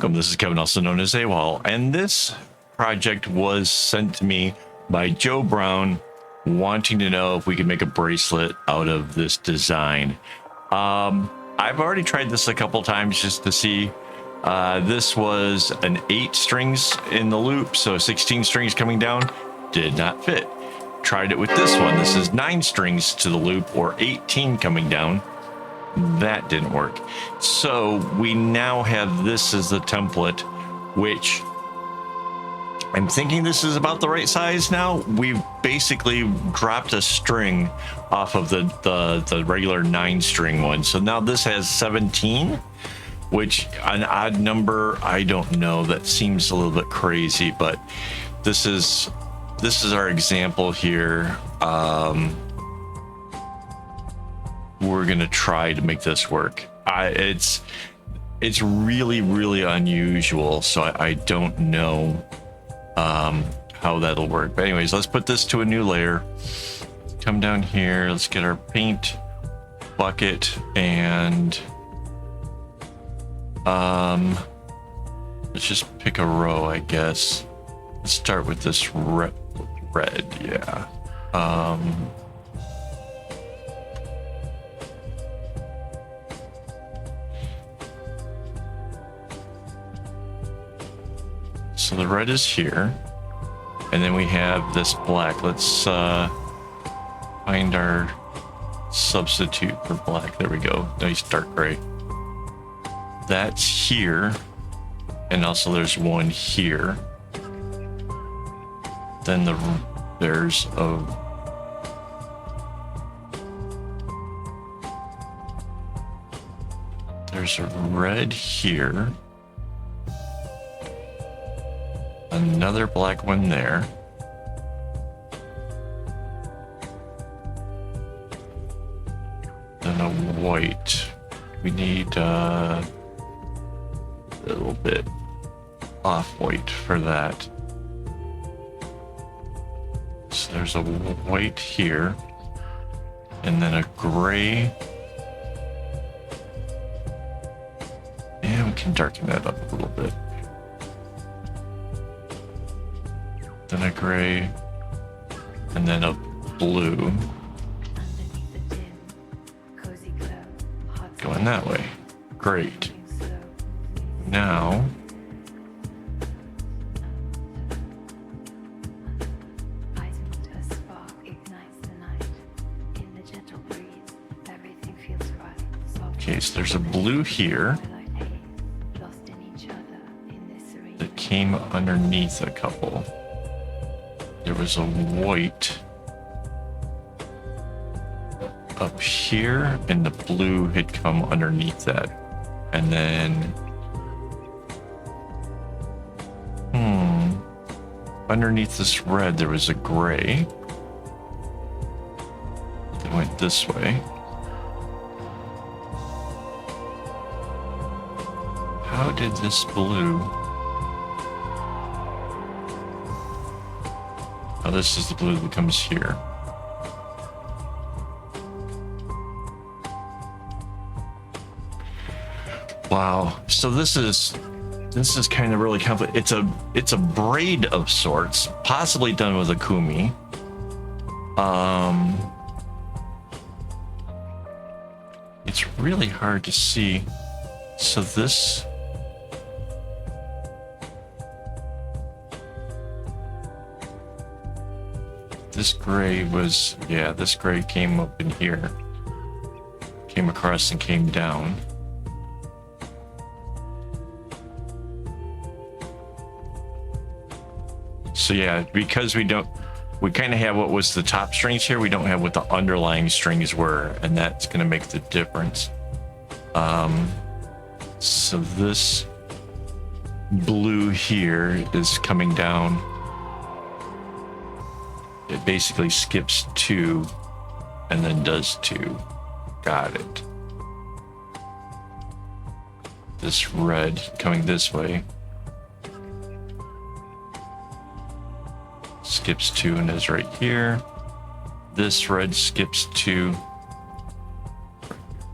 welcome. This is Kevin, also known as AWOL, and this project was sent to me by Joe Brown, wanting to know if we could make a bracelet out of this design. I've already tried this a couple times just to see. This was an 8 strings in the loop, so 16 strings coming down, did not fit. Tried it with this one. This is 9 strings to the loop, or 18 coming down. That didn't work. So we now have this as the template, which I'm thinking this is about the right size now. We've basically dropped a string off of the regular 9 string one. So now this has 17, which an odd number, I don't know. That seems a little bit crazy, but this is our example here. We're gonna try to make this work. It's really, really unusual, so I don't know how that'll work. But anyways, let's put this to a new layer. Come down here, let's get our paint bucket, and let's just pick a row, I guess. Let's start with this red, yeah. So the red is here, and then we have this black. Let's find our substitute for black. There we go. Nice dark gray. That's here, and also there's one here. Then there's a red here. Another black one there. Then a white. We need a little bit off-white for that. So there's a white here, and then a gray. And we can darken that up a little bit. Then a gray, and then a blue. Going that way. Great. Now, okay, so there's a blue here that came underneath a couple. There was a white up here, and the blue had come underneath that. And then, underneath this red, there was a gray that went this way. How did this blue... Oh, this is the blue that comes here. Wow. So this is kind of really complicated. It's a braid of sorts, possibly done with a kumi. It's really hard to see. So this gray was, yeah, this gray came up in here, came across and came down. So yeah, because we kind of have what was the top strings here, we don't have what the underlying strings were, and that's going to make the difference. So this blue here is coming down. It basically skips 2 and then does 2. Got it. This red coming this way skips 2 and is right here. This red skips 2.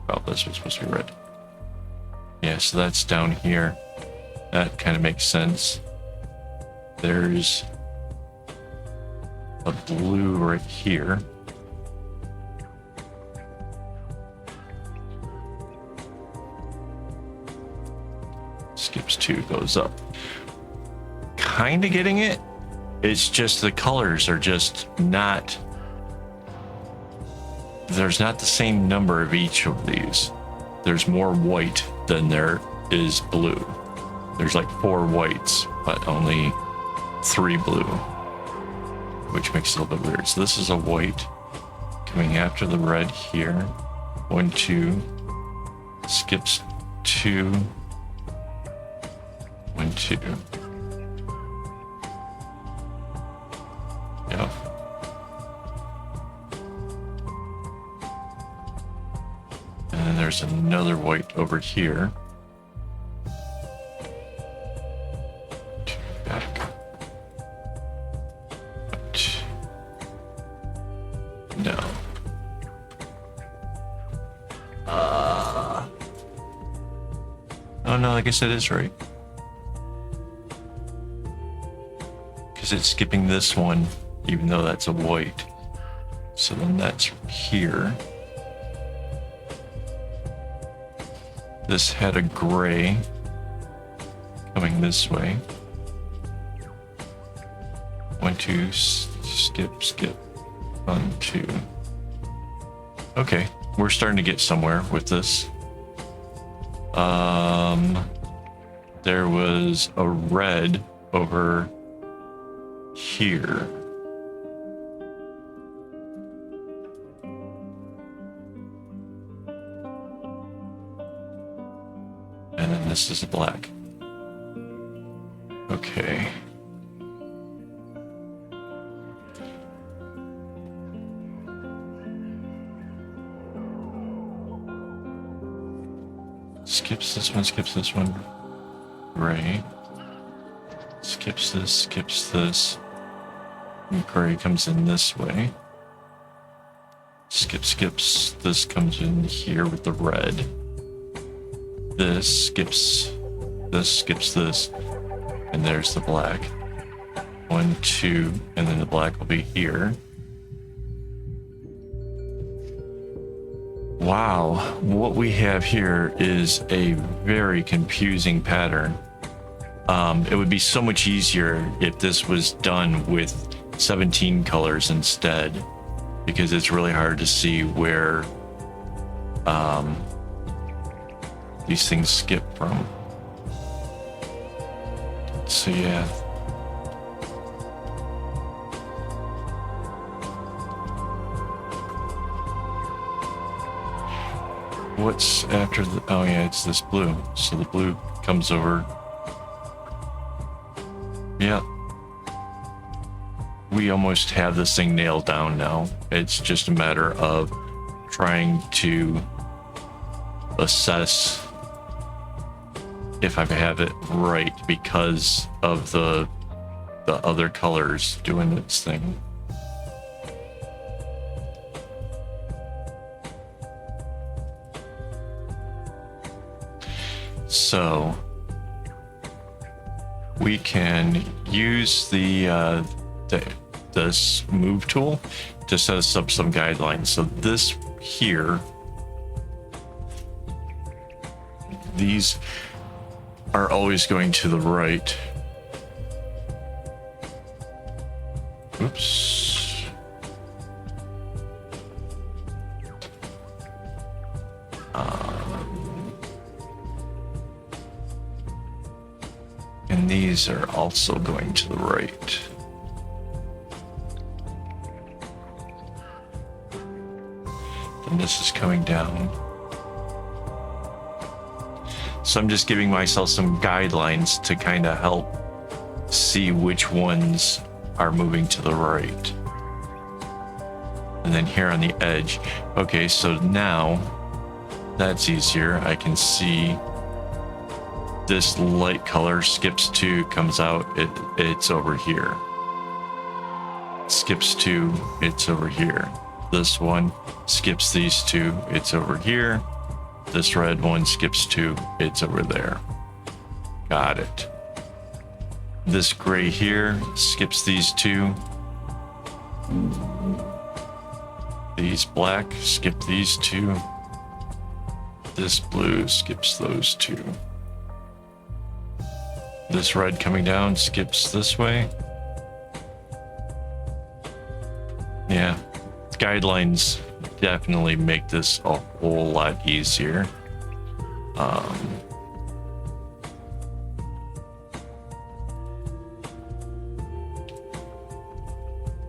Oh, this was supposed to be red. Yeah, so that's down here. That kind of makes sense. There's a blue right here. Skips 2, goes up. Kind of getting it. It's just the colors are just not... There's not the same number of each of these. There's more white than there is blue. There's like 4 whites, but only 3 blue, which makes it a little bit weird. So this is a white coming after the red here. 1, 2, skips 2, 1, 2. Yep. And then there's another white over here. Back. No. Oh no, I guess that is right. Because it's skipping this one, even though that's a white. So then that's here. This had a gray coming this way. 1, 2, skip. 1, 2. Okay, we're starting to get somewhere with this. There was a red over here. And then this is a black. Okay. Skips this one. Gray. Skips this. And gray comes in this way. Skips. This comes in here with the red. This skips this. And there's the black. 1, 2, and then the black will be here. Wow, what we have here is a very confusing pattern. It would be so much easier if this was done with 17 colors instead, because it's really hard to see where these things skip from. So yeah. What's after the... Oh yeah, it's this blue. So the blue comes over. Yeah. We almost have this thing nailed down now. It's just a matter of trying to assess if I have it right because of the other colors doing its thing. So we can use this move tool to set us up some guidelines. So this here, these are always going to the right. Oops. And these are also going to the right. And this is coming down. So I'm just giving myself some guidelines to kind of help see which ones are moving to the right. And then here on the edge. Okay, so now that's easier. I can see this light color skips 2, comes out, it's over here. Skips 2, it's over here. This one skips these 2, it's over here. This red one skips 2, it's over there. Got it. This gray here skips these two. These black skip these two. This blue skips those two. This red coming down skips this way. Yeah, guidelines definitely make this a whole lot easier.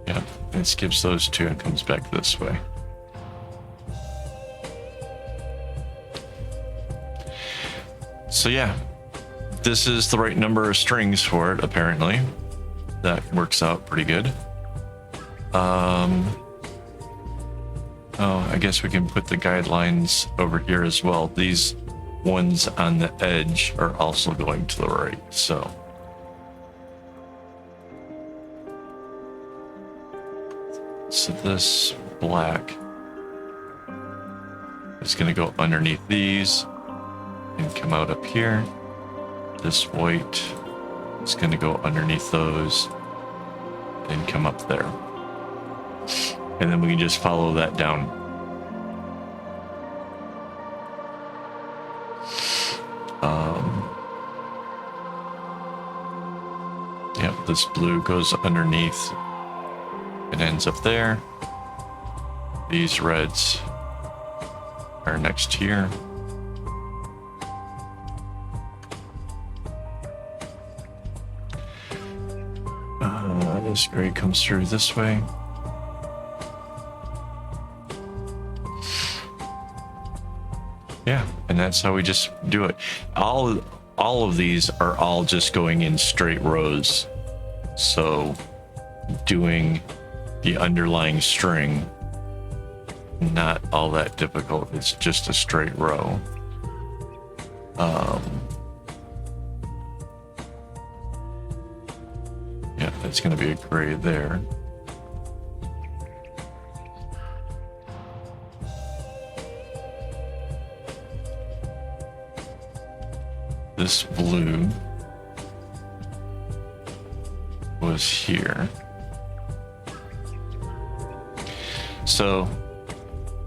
Yeah, it skips those two and comes back this way. So yeah, this is the right number of strings for it, apparently. That works out pretty good. Oh, I guess we can put the guidelines over here as well. These ones on the edge are also going to the right, so. So this black is going to go underneath these and come out up here. This white is going to go underneath those and come up there. And then we can just follow that down. Yep, this blue goes underneath and ends up there. These reds are next here. This gray comes through this way. Yeah, and that's how we just do it. All of these are all just going in straight rows. So doing the underlying string, not all that difficult. It's just a straight row. Yeah, that's going to be a gray there. This blue was here. So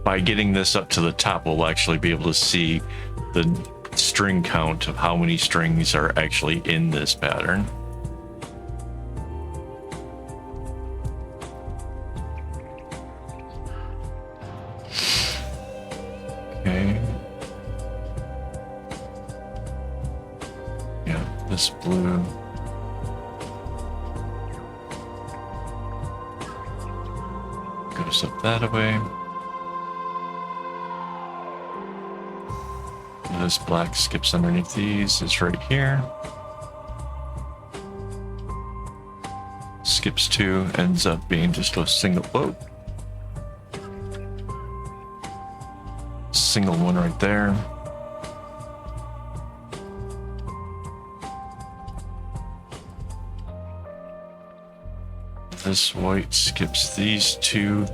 by getting this up to the top, we'll actually be able to see the string count of how many strings are actually in this pattern. Okay. Yeah, this blue. Goes up that way. This black skips underneath these. It's right here. Skips two, ends up being just a single. Whoa. Single one right there. This white skips these two.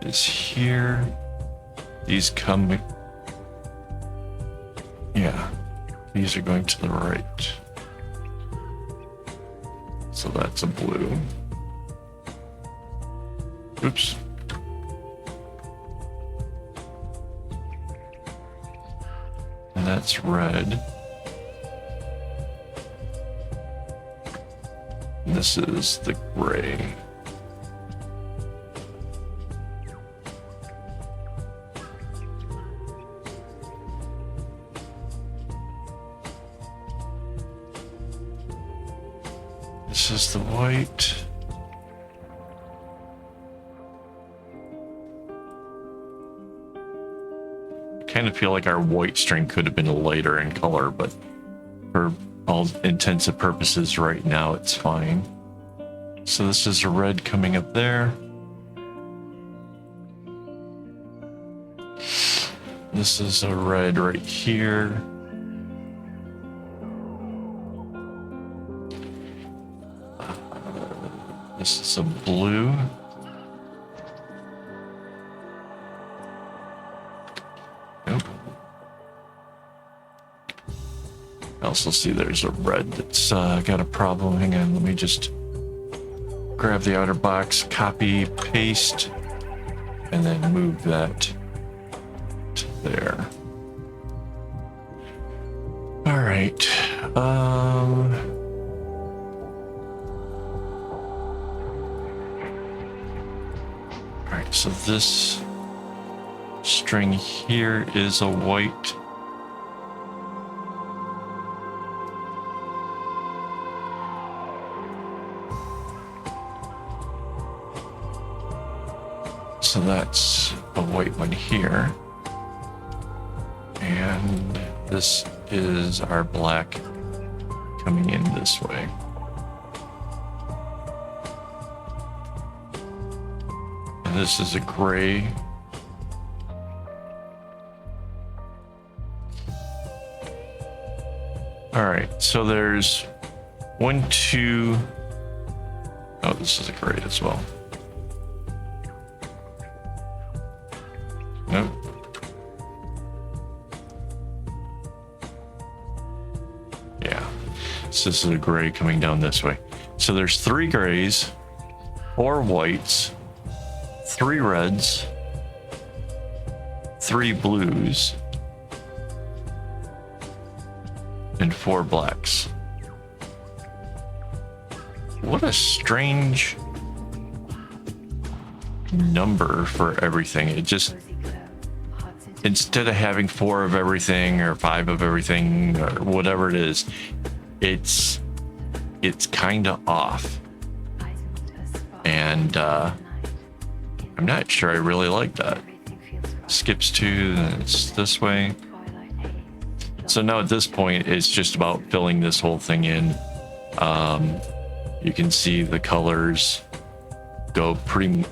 Is here. These come. Yeah, these are going to the right. So that's a blue. Oops. And that's red. And this is the gray. This is the white. I kind of feel like our white string could have been lighter in color, but for all intents and purposes right now, it's fine. So this is a red coming up there. This is a red right here. This is a blue. Nope. also see there's a red that's got a problem. Hang on, let me just grab the outer box, copy, paste, and then move that to there. All right. All right, so this string here is a white. So that's a white one here. And this is our black coming in this way. And this is a gray. All right, so there's 1, 2. Oh, this is a gray as well. Nope. Yeah, so this is a gray coming down this way. So there's 3 grays, 4 whites, 3 reds, 3 blues, and 4 blacks. What a strange number for everything. It just, instead of having 4 of everything or 5 of everything or whatever it is, it's kind of off. And I'm not sure I really like that. Skips 2, then it's this way. So now at this point, it's just about filling this whole thing in. You can see the colors go pretty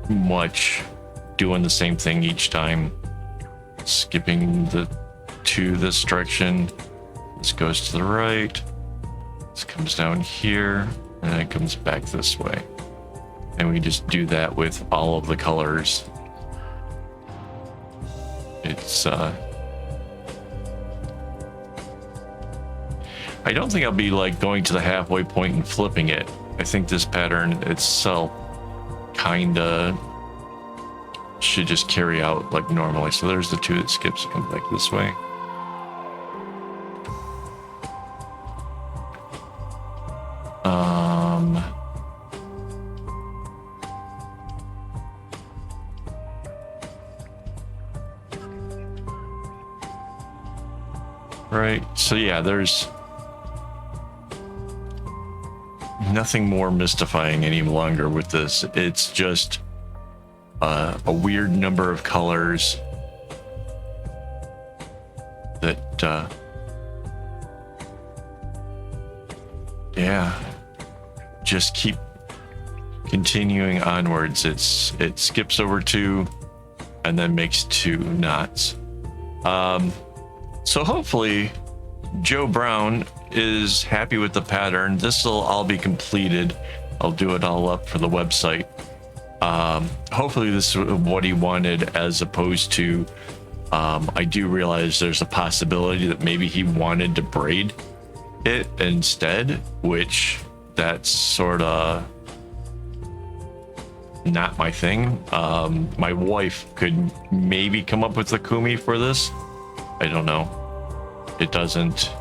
much doing the same thing each time. Skipping to this direction. This goes to the right. This comes down here, and then it comes back this way. And we just do that with all of the colors. It's I don't think I'll be like going to the halfway point and flipping it. I think this pattern itself kinda should just carry out like normally. So there's the 2 that skips, come back this way. Right, so yeah, there's nothing more mystifying any longer with this. It's just a weird number of colors that yeah, just keep continuing onwards. It skips over 2 and then makes 2 knots. So hopefully Joe Brown is happy with the pattern. This will all be completed. I'll do it all up for the website. Hopefully this is what he wanted, as opposed to I do realize there's a possibility that maybe he wanted to braid it instead, which that's sort of not my thing. My wife could maybe come up with the kumi for this. I don't know. It doesn't.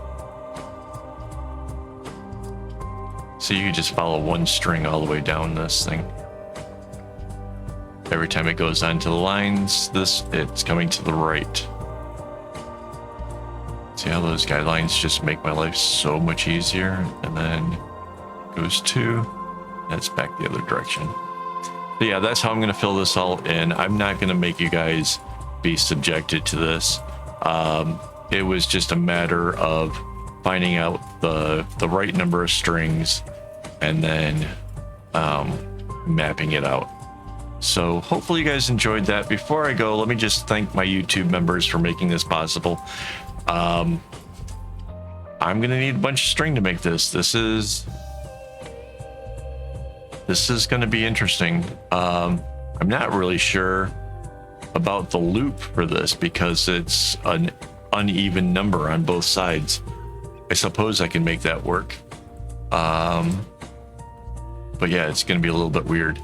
So you can just follow one string all the way down this thing. Every time it goes onto the lines, it's coming to the right. See how those guidelines just make my life so much easier? And then goes 2, that's back the other direction. But yeah, that's how I'm going to fill this all in. I'm not going to make you guys be subjected to this. It was just a matter of finding out the right number of strings and then mapping it out. So hopefully you guys enjoyed that. Before I go, let me just thank my YouTube members for making this possible. I'm gonna need a bunch of string to make this. This is gonna be interesting. I'm not really sure about the loop for this because it's an uneven number on both sides. I suppose I can make that work. But yeah, it's going to be a little bit weird.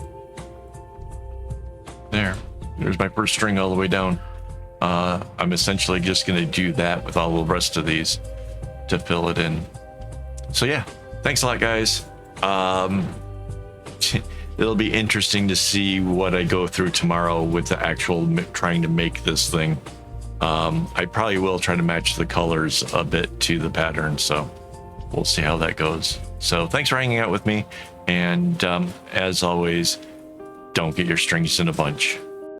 There's my first string all the way down. I'm essentially just going to do that with all the rest of these to fill it in. So yeah, thanks a lot, guys. It'll be interesting to see what I go through tomorrow with the actual trying to make this thing. I probably will try to match the colors a bit to the pattern, so we'll see how that goes. So thanks for hanging out with me, and as always, don't get your strings in a bunch.